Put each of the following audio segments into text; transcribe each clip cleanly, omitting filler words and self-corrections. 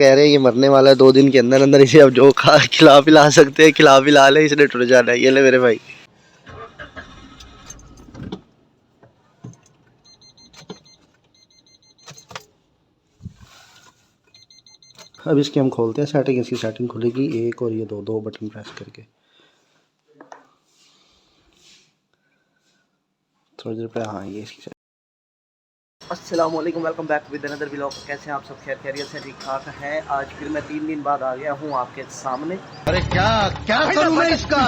कह रहे हैं ये मरने वाला है 2 दिन के अंदर अंदर, इसे अब जो खा खिला पिला सकते हैं खिला पिला ले, इसने टुट जाना है। ये ले मेरे भाई। अब इसके हम खोलते हैं सेटिंग। इसकी सेटिंग खुलेगी एक और ये दो बटन प्रेस करके। थोड़ी देर पे हाँ ये इसकी। अस्सलाम वालेकुम, welcome back with another vlog. कैसे हैं आप सब? खैरियत से ठीक ठाक हैं। आज फिर मैं 3 दिन बाद आ गया हूँ आपके सामने। अरे क्या क्या करूँ मैं इसका?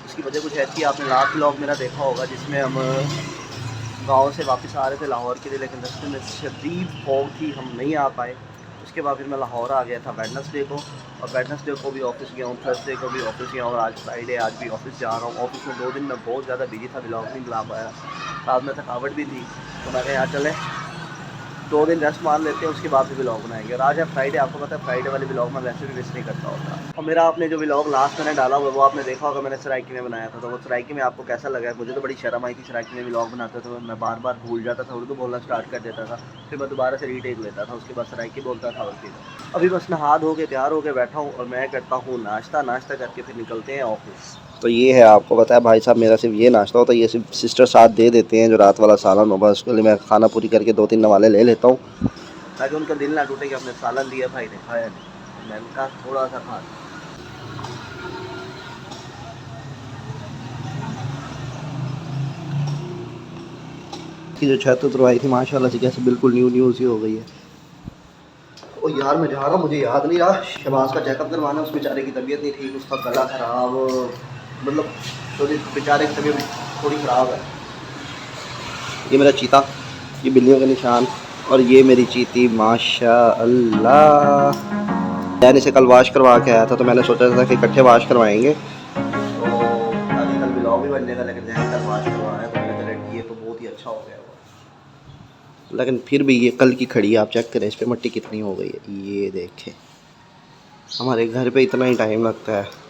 इसकी वजह कुछ ऐसी, आपने लास्ट व्लॉग मेरा देखा होगा जिसमें हम गांव से वापस आ रहे थे लाहौर के लिए, लेकिन रास्ते में शदीद फॉग थी, हम नहीं आ पाए। उसके बाद फिर मैं लाहौर आ गया था वेडनेसडे को, और वेडनेसडे को भी ऑफिस गया हूँ, थर्सडे को भी ऑफिस गया हूँ, और आज फ्राइडे, आज भी ऑफिस जा रहा हूँ। ऑफिस में 2 दिन में बहुत ज़्यादा बिजी था, व्लॉग नहीं बुला पाया, साथ में थकावट भी थी। तो मैं कहा यहाँ चले 2 दिन रेस्ट मार लेते हैं, उसके बाद भी व्लॉग बनाएंगे। और आज है फ्राइडे, आपको पता है फ्राइडे वाले व्लॉग में वैसे भी मिस नहीं करता होता। और मेरा आपने जो व्लॉग लास्ट मैंने डाला हुआ वो आपने देखा होगा, मैंने सराइकी में बनाया था। तो वो सराइकी में आपको कैसा लगा? मुझे तो बड़ी शर्म आई थी सराइकी में व्लॉग बनाते थे, मैं बार बार भूल जाता था, उर्दू बोलना स्टार्ट कर देता था, फिर मैं दोबारा से रीटेक लेता था, उसके बाद सराइकी बोलता था। और फिर अभी बस नहा धो के तैयार होकर बैठा हूँ, और मैं करता हूँ नाश्ता करके फिर निकलते हैं ऑफिस। तो ये है, आपको पता है भाई साहब मेरा सिर्फ ये नाश्ता होता है, ये सिर्फ सिस्टर साथ दे देते हैं जो रात वाला सालन होगा, उसके लिए मैं खाना पूरी करके 2-3 नवाले ले लेता हूँ, ताकि उनका दिल ना टूटे कि अपने सालन दिया भाई ने खाया नहीं। मैंने कहा थोड़ा सा खा। की जो छत उतरवाई थी माशाल्लाह से कैसे बिल्कुल न्यू सी हो गई है। ओ यार मैं जा रहा हूँ, मुझे याद नहीं रहा शहबाज का चेकअप करवाना, उस बेचारे की तबीयत नहीं ठीक, उसका गला ख़राब, मतलब तो बेचारे की तबीयत थोड़ी ख़राब है। ये मेरा चीता, ये बिल्लियों के निशान, और ये मेरी चीती माशाअल्लाह। मैंने इसे कल वाश करवा के आया था, तो मैंने सोचा था कि इकट्ठे वाश करवाएंगे, तो ताकि कल व्लॉग भी बन जाएगा। लेकिन जैसे कल वाश करवाया तो मैंने कहा ये तो बहुत ही अच्छा हो गया वो। लेकिन फिर भी ये कल की खड़ी है, आप चेक करें इस पर मिट्टी कितनी हो गई है। ये देखें, हमारे घर पे इतना ही टाइम लगता है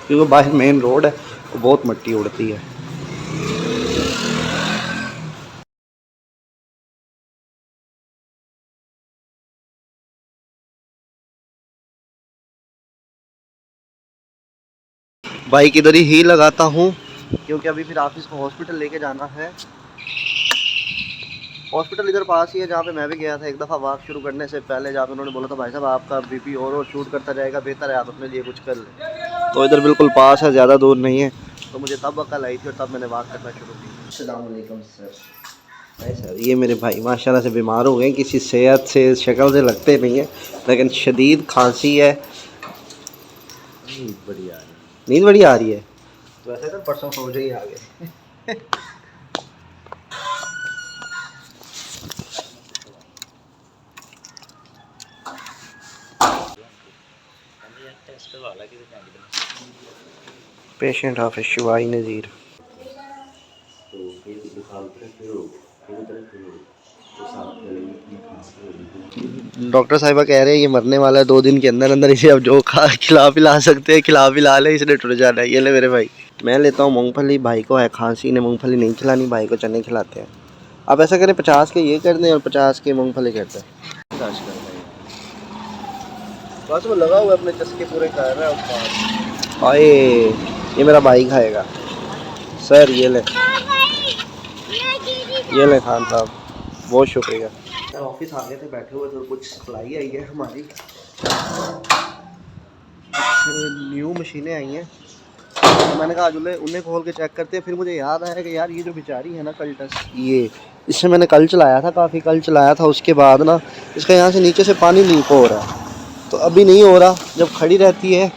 क्योंकि बाहर मेन रोड है, वो बहुत मिट्टी उड़ती है। बाइक इधर ही लगाता हूँ क्योंकि अभी फिर ऑफिस को हॉस्पिटल लेके जाना है। हॉस्पिटल इधर पास ही है जहाँ पे मैं भी गया था एक दफ़ा वॉक शुरू करने से पहले, जहाँ पे उन्होंने बोला था भाई साहब आपका बीपी और शूट करता जाएगा, बेहतर है आप अपने लिए कुछ कर लें। तो इधर बिल्कुल पास है, ज़्यादा दूर नहीं है, तो मुझे तब अकल आई थी और तब मैंने वॉक करना शुरू की। अस्सलाम वालेकुम सर। ये मेरे भाई माशाल्लाह से बीमार हो गए, किसी सेहत से शक्ल से लगते नहीं है, लेकिन शदीद खांसी है। नींद बड़ी आ रही है, तो ऐसा कर परसों सो जाइए आगे। पेशेंट हाफिज शिवाई नज़ीर। डॉक्टर साहिबा कह रहे हैं ये मरने वाला है 2 दिन के अंदर अंदर, इसे अब जो खा खिला पिला सकते हैं खिला पिला ले, इसने टुट जाना है। ये ले मेरे भाई। मैं लेता हूँ मूंगफली, भाई को है खांसी, ने मूंगफली नहीं खिलानी, भाई को चने खिलाते हैं। आप ऐसा करें 50 के ये कर दें और 50 के मूंगफली कर दें। बस वो लगा हुआ अपने चस्के पूरे कर रहा है उसका। आए ये मेरा भाई खाएगा सर, ये ले खान साहब, बहुत शुक्रिया सर। ऑफिस आ गए थे, बैठे हुए तो कुछ सप्लाई आई है हमारी, न्यू मशीनें आई हैं, तो मैंने कहा उन्हें खोल के चेक करते हैं। फिर मुझे याद आया कि यार ये जो बेचारी है ना कल्टस, ये इससे मैंने कल चलाया था, काफ़ी कल चलाया था, उसके बाद ना इसका यहाँ से नीचे से पानी लीक हो रहा है, तो अभी नहीं हो रहा, जब खड़ी रहती है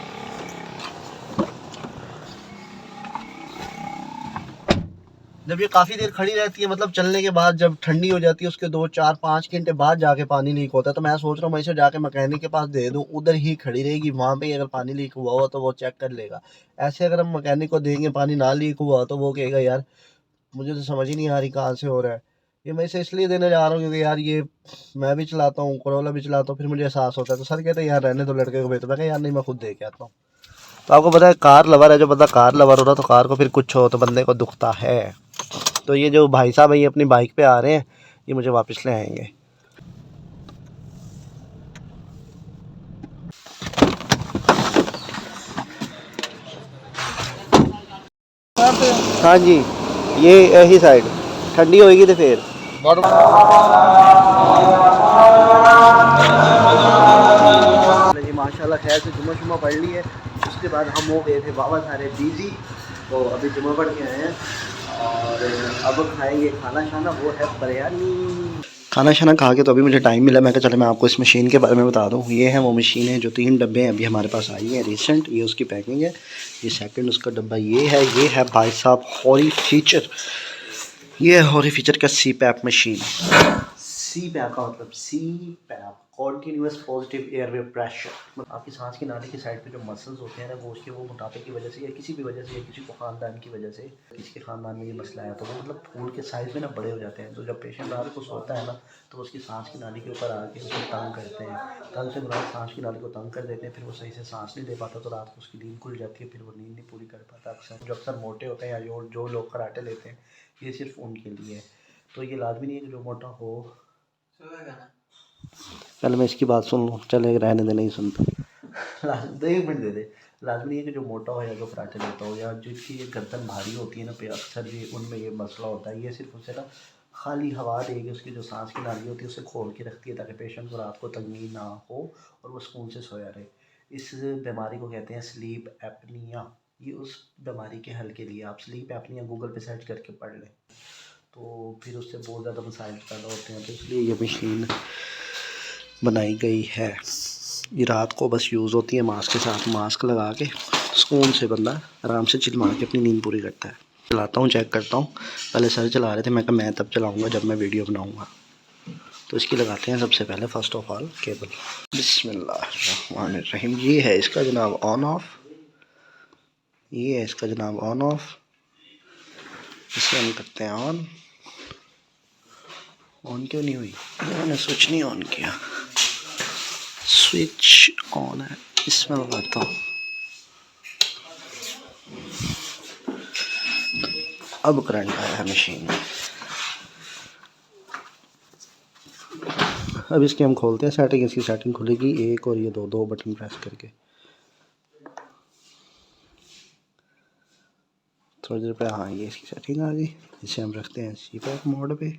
जब ये काफ़ी देर खड़ी रहती है, मतलब चलने के बाद जब ठंडी हो जाती है उसके 2-4-5 घंटे बाद जाके पानी लीक होता है। तो मैं सोच रहा हूँ मैं इसे जाके मैकेनिक के पास दे दूँ, उधर ही खड़ी रहेगी, वहाँ पे अगर पानी लीक हुआ हो तो वो चेक कर लेगा। ऐसे अगर हम मैकेनिक को देंगे पानी ना लीक हुआ तो वो कहेगा यार मुझे तो समझ ही नहीं आ रही कहाँ से हो रहा है। ये मैं इसे इसलिए देने जा रहा हूँ क्योंकि यार ये मैं भी चलाता हूँ, कोरोला भी चलाता हूँ, फिर मुझे एहसास होता है। तो सर कहते हैं यार रहने दो लड़के को बेहतर। मैं कहा यार नहीं, मैं खुद दे के आता हूँ। तो आपको पता है कार लवर है, जो बंदा कार लवर हो रहा तो कार को फिर कुछ हो तो बंदे को दुखता है। तो ये जो भाई साहब है ये अपनी बाइक पे आ रहे हैं, ये मुझे वापस ले आएंगे। पे हाँ जी, ये यही साइड ठंडी होएगी तो फिर जी माशाल्लाह खैर से जुम्मा शुम्मा पढ़ ली है। उसके बाद हम हो गए थे बाबा सारे बिजी, तो अभी जुम्मा पढ़ के आए हैं और अब खाएंगे खाना शाना, वो है बिरयानी। खाना शाना खा के तो अभी मुझे टाइम मिला, मैं कहा चले मैं आपको इस मशीन के बारे में बता दूं। ये है वो मशीन है जो 3 डब्बे हैं अभी हमारे पास आई है रिसेंट, ये उसकी पैकिंग है। ये सेकंड उसका डब्बा ये है भाई साहब हॉरी फीचर। ये है हॉरी फीचर का CPAP machine. CPAP का मतलब CPAP continuous positive airway pressure. आपकी सांस की नाली की साइड पे जो मसल्स होते हैं ना, वो उसके वो मोटापे की वजह से या किसी भी वजह से या किसी को ख़ानदान की वजह से, किसी के ख़ानदान में ये मसला है तो वो मतलब फूल के साइज़ में ना बड़े हो जाते हैं। तो जब पेशेंट रात को सोता है ना तो उसकी सांस की नाली के ऊपर आके उसको तंग करते हैं, तंग से मुराद सांस की नाली को तंग कर देते हैं, फिर वो सही से सांस नहीं दे पाता, तो रात को उसकी नींद खुल जाती है, फिर वो नींद नहीं पूरी कर पाता। अक्सर मोटे होते हैं या जो लोग कराटे लेते हैं, ये सिर्फ उनके लिए है। तो ये लाजमी नहीं है कि जो मोटा हो। पहले मैं इसकी बात सुन लूँ, चले रहने दे, नहीं सुनता। एक मिनट दे दे। लाजमी नहीं है कि जो मोटा हो या जो कराटे लेता हो या जिसकी ये गर्दन भारी होती है ना पे, अक्सर ये उनमें ये मसला होता है। ये सिर्फ उसे ना खाली हवा देगी, उसकी जो सांस की नाली होती है उसे खोल के रखती है ताकि पेशेंट को रात को तंगी ना हो और वो सुकून से सोया रहे। इस बीमारी को कहते हैं स्लीप एपनिया। ये उस बीमारी के हल के लिए, आप स्लीप एपनिया गूगल पे सर्च करके पढ़ लें तो फिर उससे बहुत ज़्यादा मसाइल पैदा होते हैं। तो इसलिए ये मशीन बनाई गई है। ये रात को बस यूज़ होती है मास्क के साथ, मास्क लगा के सुकून से बंदा आराम से चिल मार के अपनी नींद पूरी करता है। चलाता हूँ, चेक करता हूँ। पहले सर चला रहे थे, मैं कहा मैं तब चलाऊँगा जब मैं वीडियो बनाऊँगा। तो इसकी लगाते हैं सबसे पहले फर्स्ट ऑफ ऑल केबल। बिस्मिल्लाहिर्रहमानिर्रहीम। ये है इसका जनाब ऑन ऑफ, ये है इसका जनाब ऑन ऑफ। इसे हम करते हैं ऑन। ऑन क्यों नहीं हुई? मैंने स्विच नहीं ऑन किया। स्विच ऑन है, इसमें लगाता हूँ। अब करंट आया है मशीन में। अब इसकी हम खोलते हैं सेटिंग। इसकी सेटिंग खुलेगी एक और ये दो बटन प्रेस करके। थोड़ी देर पे हाँ ये इसकी सेटिंग आ गई। इसे हम रखते हैं सी पैप मोड पे।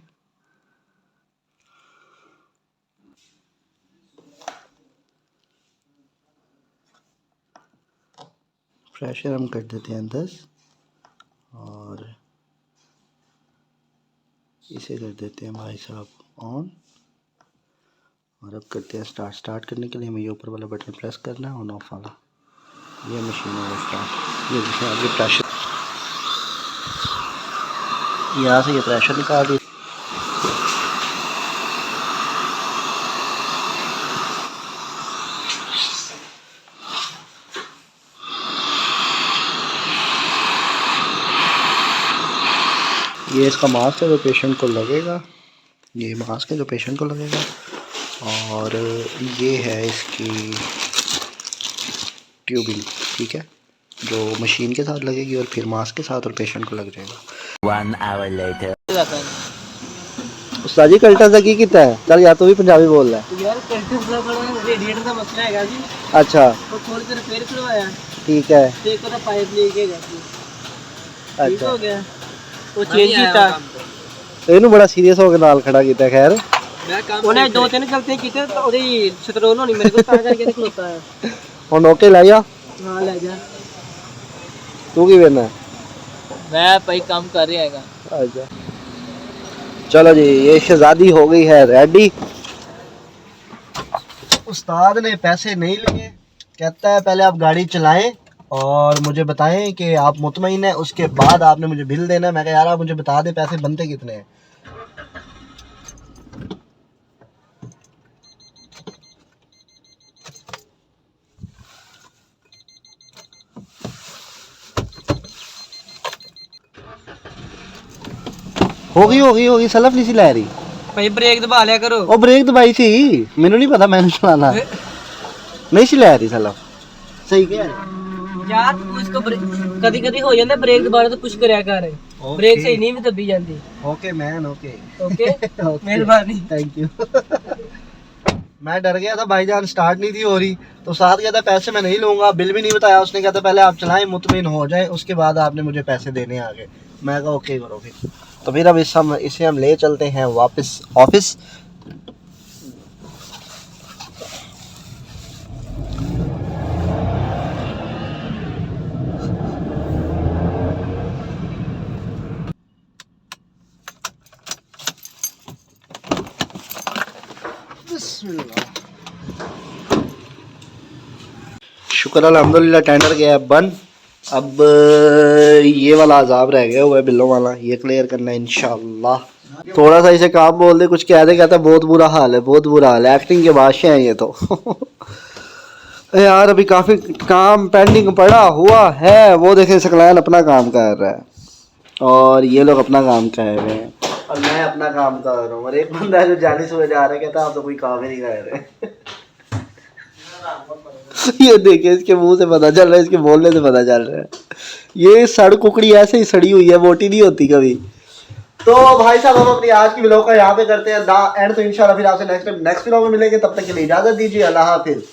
प्रेशर हम कर देते हैं 10 और इसे कर देते हैं भाई साहब ऑन। और अब करते हैं स्टार्ट। स्टार्ट करने के लिए हमें ये ऊपर वाला बटन प्रेस करना है, ऑन ऑफ वाला। ये मशीन है स्टार्ट। ये देखिए आगे प्रेशर, यहाँ से ये प्रेशर निकाल दिया। ये इसका मास्क है जो पेशेंट को लगेगा, ये मास्क है जो पेशेंट को लगेगा। और ये है इसकी ट्यूबिंग, ठीक है, जो मशीन के साथ लगेगी और फिर मास्क के साथ और पेशेंट को लग जाएगा। 1 hour later. उस्ताद जी कल्टा सा की कितना है? चल या तो भी पंजाबी बोल रहा है यार कल्टस ਦਾ ਥੋੜਾ ਰੇਡੀਏਟਰ ਦਾ ਮਸਲਾ ਹੈਗਾ ਜੀ। अच्छा ਉਹ ਥੋੜੀ ਦੇਰ ਰਿਪੇਅਰ ਕਰਵਾਇਆ ठीक है। ਤੇ ਇੱਕ ਉਹਦਾ ਪਾਈਪ ਲੀਕ ਹੈਗਾ ਸੀ। ਠੀਕ अच्छा ਹੋ ਗਿਆ, ਉਹ ਚੇਂਜ ਕੀਤਾ। ਇਹਨੂੰ ਬੜਾ ਸੀਰੀਅਸ ਹੋ ਕੇ ਨਾਲ ਖੜਾ ਕੀਤਾ। ਖੈਰ ਉਹਨੇ 2-3 ਗਲਤੀਆਂ ਕੀਤੀਆਂ ਤਾਂ ਉਹਦੀ ਸਟਰੋਲ ਹੋਣੀ ਮੇਰੇ ਕੋਲ ਤਾਂ ਕਰਕੇ ਤੇ ਖਲੋਤਾ ਹੈ। ਹੁਣ ਓਕੇ ਲੈ ਜਾ। ਹਾਂ ਲੈ ਜਾ। ਤੂੰ ਕੀ ਵੇਖਣਾ? ਮੈਂ ਭਾਈ ਕੰਮ ਕਰ ਰਿਹਾ ਹੈਗਾ। अच्छा चलो जी, ये शहजादी हो गई है रेडी। उस्ताद ने पैसे नहीं लिए, कहता है पहले आप गाड़ी चलाएं और मुझे बताएं कि आप मुतमईन हैं, उसके बाद आपने मुझे बिल देना है। मैं कहा यार आप मुझे बता दें पैसे बनते कितने हैं। होगी सलफ नहीं सी लै रही। ਭਾਈ ਬ੍ਰੇਕ ਦਬਾ ਲਿਆ ਕਰੋ। ਉਹ ਬ੍ਰੇਕ ਦਬਾਈ ਸੀ, ਮੈਨੂੰ ਨਹੀਂ ਪਤਾ ਮੈਨੂੰ ਚਲਾਣਾ ਨਹੀਂ ਸੀ ਲੈ ਰਹੀ ਸਲਫ। ਸਹੀ ਕਿਹਾ ਯਾਰ ਤੂੰ ਇਸਕੋ ਕਦੀ ਕਦੀ ਹੋ ਜਾਂਦਾ ਬ੍ਰੇਕ ਦਬਾਣਾ ਤਾਂ ਪੁਸ਼ ਕਰਿਆ ਕਰ। ਬ੍ਰੇਕ ਸਹੀ ਨਹੀਂ ਵੀ ਦੱਬੀ ਜਾਂਦੀ। ओके मैन ओके ਓਕੇ ਮਿਹਰਬਾਨੀ। Thank you. मैं डर गया था भाईजान, स्टार्ट नहीं थी हो रही, तो साथ गया था पैसे मैं नहीं लूँगा, बिल भी नहीं बताया उसने, कहता पहले आप चलाएं मुतमिन हो जाए उसके बाद आपने मुझे पैसे देने आगे। मैं कहा ओके करो फिर। तो फिर अब इसे हम ले चलते हैं वापस ऑफिस। शुक्र अल्हम्दुलिल्लाह टेंडर गया है बन। अब ये वाला अजाब रह गया हुआ है बिल्लों वाला, ये क्लियर करना है इंशाल्लाह। थोड़ा सा इसे काम बोल दे, कुछ कह दे, कहता बहुत बुरा हाल है, बहुत बुरा हाल है। एक्टिंग के बादशाह हैं ये तो। यार अभी काफ़ी काम पेंडिंग पड़ा हुआ है। वो देखे सकलैन अपना काम कर रहा है और ये लोग अपना काम कर रहे हैं और मैं अपना काम कर रहा हूँ, और एक बंदा है जो जाली सुबह जा रहा है, कहता आप तो कोई काम ही नहीं कर रहे। ये देखिए इसके मुंह से पता चल रहा है, इसके बोलने से पता चल रहा है, ये सड़ कुकड़ी ऐसे ही सड़ी हुई है, मोटी नहीं होती कभी। तो भाई साहब हम अपनी आज की व्लॉग का यहाँ पे करते हैं एंड। तो इंशाल्लाह फिर आपसे नेक्स्ट व्लॉग में मिलेंगे, तब तक के लिए इजाजत दीजिए, अल्लाह हाफिज।